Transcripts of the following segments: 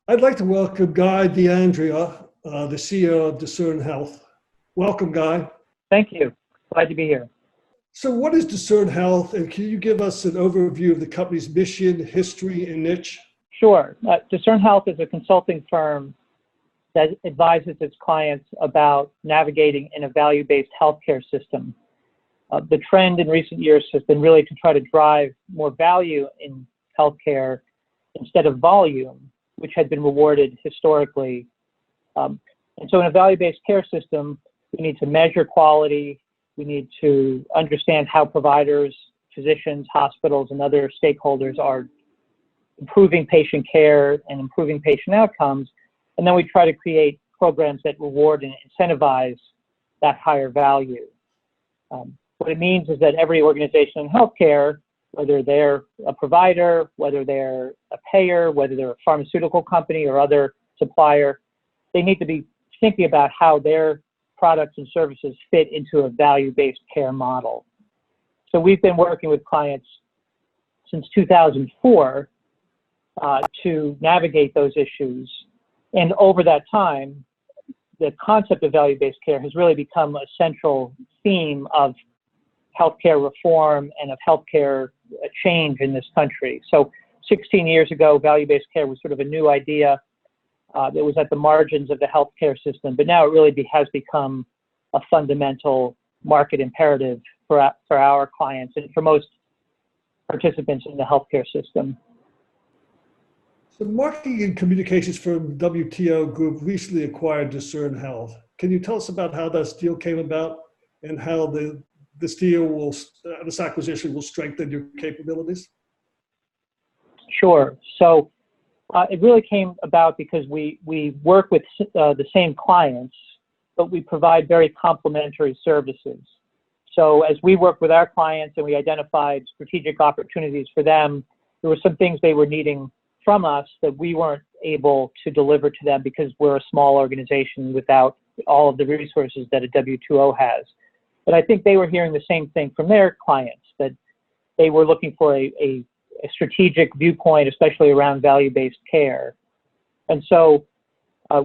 I'd like to welcome Guy DeAndrea, the CEO of Discern Health. Welcome, Guy. Thank you. Glad to be here. So, what is Discern Health, and can you give us an overview of the company's mission, history, and niche? Sure. Discern Health is a consulting firm that advises its clients about navigating in a value-based healthcare system. The trend in recent years has been really to try to drive more value in healthcare instead of volume, which had been rewarded historically. And so in a value-based care system, we need to measure quality. We need to understand how providers, physicians, hospitals, and other stakeholders are improving patient care and improving patient outcomes. And then we try to create programs that reward and incentivize that higher value. What it means is that every organization in healthcare, whether they're a provider, whether they're a payer, whether they're a pharmaceutical company or other supplier, they need to be thinking about how their products and services fit into a value-based care model. So we've been working with clients since 2004 to navigate those issues. And over that time, the concept of value-based care has really become a central theme of healthcare reform and of healthcare change in this country. So 16 years ago, value-based care was sort of a new idea that was at the margins of the healthcare system, but now it really has become a fundamental market imperative for our clients and for most participants in the healthcare system. So, marketing and communications firm WTO Group recently acquired Discern Health. Can you tell us about how this deal came about and how this acquisition will strengthen your capabilities? Sure. So it really came about because we work with the same clients, but we provide very complementary services. So as we work with our clients and we identified strategic opportunities for them, there were some things they were needing from us that we weren't able to deliver to them because we're a small organization without all of the resources that a W2O has. But I think they were hearing the same thing from their clients, that they were looking for a strategic viewpoint, especially around value-based care. And so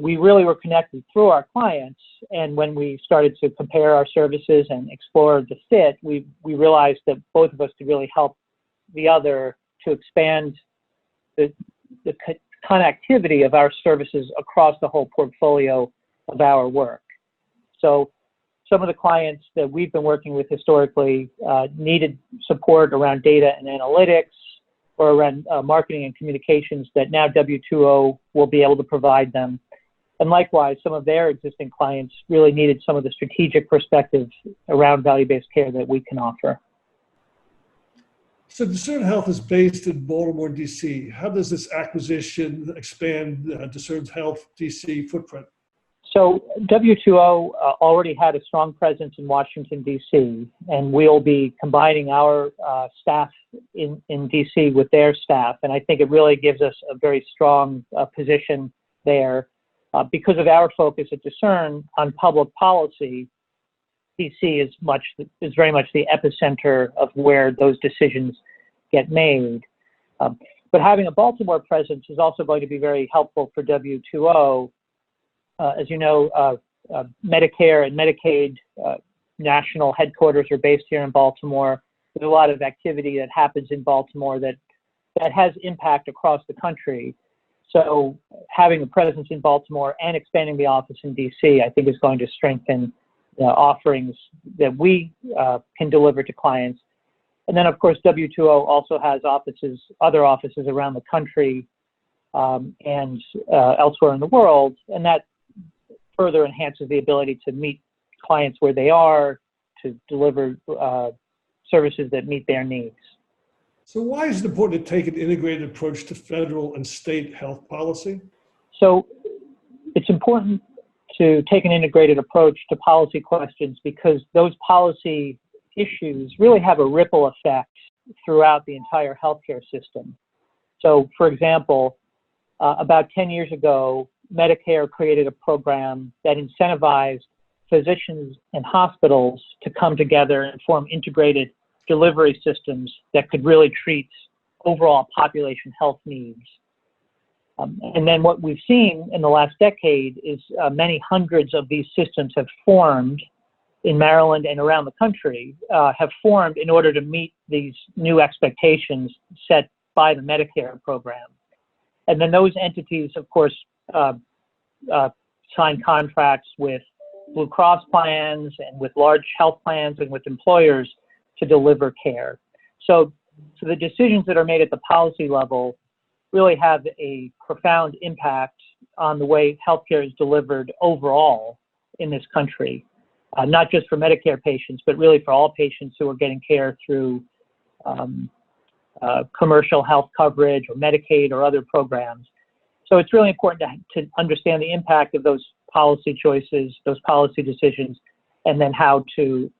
we really were connected through our clients. And when we started to compare our services and explore the fit, we realized that both of us could really help the other to expand the connectivity of our services across the whole portfolio of our work. So some of the clients that we've been working with historically needed support around data and analytics or around marketing and communications that now W2O will be able to provide them. And likewise, some of their existing clients really needed some of the strategic perspectives around value-based care that we can offer. So Discern Health is based in Baltimore, D.C. How does this acquisition expand Discern Health D.C. footprint? So W2O already had a strong presence in Washington, D.C., and we'll be combining our staff in D.C. with their staff. And I think it really gives us a very strong position there. Because of our focus at Discern on public policy, D.C. is very much the epicenter of where those decisions get made. But having a Baltimore presence is also going to be very helpful for W2O. As you know, Medicare and Medicaid national headquarters are based here in Baltimore. There's a lot of activity that happens in Baltimore that has impact across the country. So having a presence in Baltimore and expanding the office in DC, I think is going to strengthen the offerings that we can deliver to clients. And then, of course, W2O also has other offices around the country and elsewhere in the world, and that further enhances the ability to meet clients where they are, to deliver services that meet their needs. So why is it important to take an integrated approach to federal and state health policy? So it's important to take an integrated approach to policy questions because those policy issues really have a ripple effect throughout the entire healthcare system. So, for example, about 10 years ago, Medicare created a program that incentivized physicians and hospitals to come together and form integrated delivery systems that could really treat overall population health needs. And then what we've seen in the last decade is many hundreds of these systems have formed in Maryland and around the country, have formed in order to meet these new expectations set by the Medicare program. And then those entities, of course, sign contracts with Blue Cross plans and with large health plans and with employers to deliver care. So the decisions that are made at the policy level really have a profound impact on the way healthcare is delivered overall in this country, not just for Medicare patients, but really for all patients who are getting care through commercial health coverage or Medicaid or other programs. So it's really important to understand the impact of those policy choices, those policy decisions, and then how to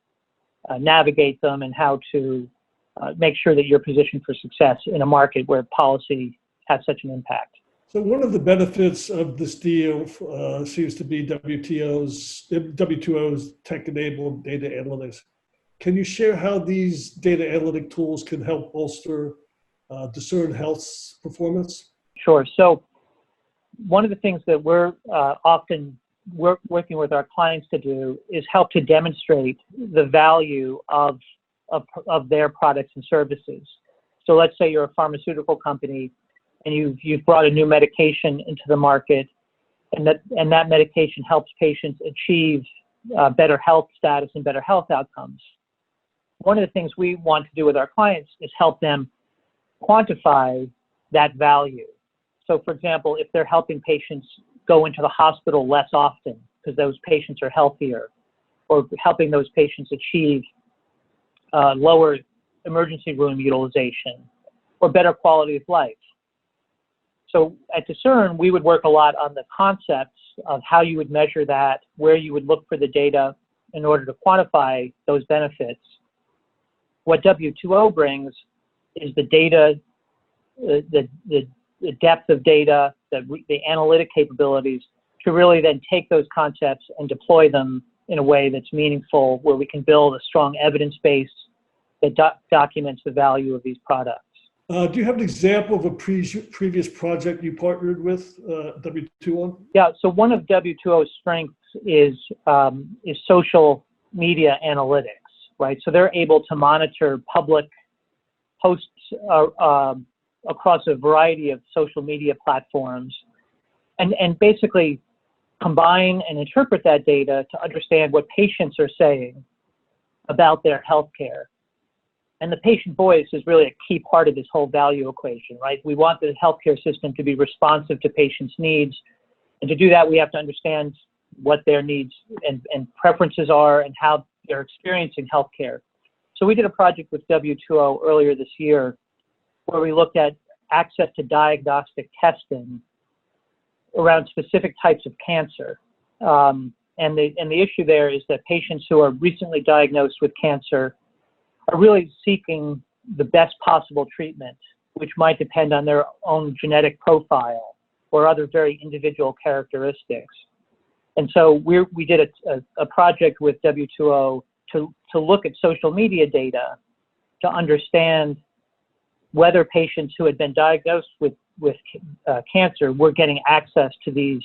navigate them and how to make sure that you're positioned for success in a market where policy has such an impact. So one of the benefits of this deal seems to be W2O's tech-enabled data analytics. Can you share how these data analytic tools can help bolster Discern Health's performance? Sure. So one of the things that we're often working with our clients to do is help to demonstrate the value of their products and services. So let's say you're a pharmaceutical company and you've brought a new medication into the market, and that medication helps patients achieve better health status and better health outcomes. One of the things we want to do with our clients is help them quantify that value. So for example, if they're helping patients go into the hospital less often because those patients are healthier, or helping those patients achieve lower emergency room utilization or better quality of life. So at Discern, we would work a lot on the concepts of how you would measure that, where you would look for the data in order to quantify those benefits. What W2O brings is the data, the depth of data, the analytic capabilities to really then take those concepts and deploy them in a way that's meaningful, where we can build a strong evidence base that documents the value of these products. Do you have an example of a previous project you partnered with W2O? Yeah, so one of W2O's strengths is social media analytics, right? So they're able to monitor public posts across a variety of social media platforms and basically combine and interpret that data to understand what patients are saying about their healthcare. And the patient voice is really a key part of this whole value equation, right? We want the healthcare system to be responsive to patients' needs. And to do that, we have to understand what their needs and preferences are and how they're experiencing healthcare. So we did a project with W2O earlier this year where we looked at access to diagnostic testing around specific types of cancer. And the issue there is that patients who are recently diagnosed with cancer are really seeking the best possible treatment, which might depend on their own genetic profile or other very individual characteristics. And so we did a project with W2O to look at social media data to understand whether patients who had been diagnosed with cancer were getting access to these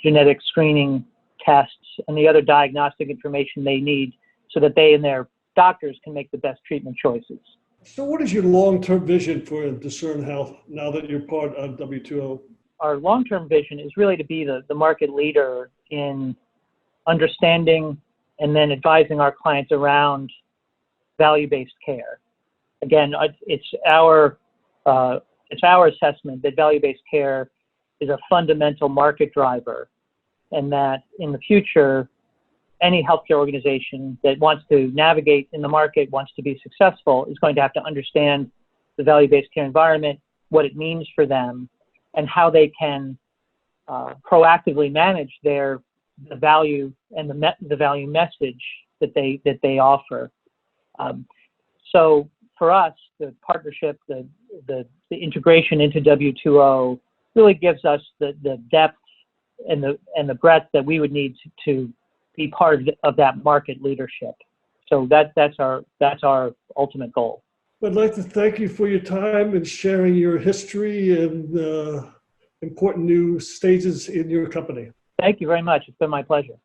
genetic screening tests and the other diagnostic information they need so that they and their doctors can make the best treatment choices. So what is your long-term vision for Discern Health now that you're part of W2O? Our long-term vision is really to be the market leader in understanding and then advising our clients around value-based care. Again, it's our assessment that value-based care is a fundamental market driver, and that in the future, any healthcare organization that wants to navigate in the market, wants to be successful, is going to have to understand the value-based care environment, what it means for them, and how they can proactively manage the value and the value message that they offer. So for us, the partnership, the integration into W2O really gives us the depth and the breadth that we would need to be part of that market leadership. So that's our ultimate goal. I'd like to thank you for your time and sharing your history and important new stages in your company. Thank you very much. It's been my pleasure.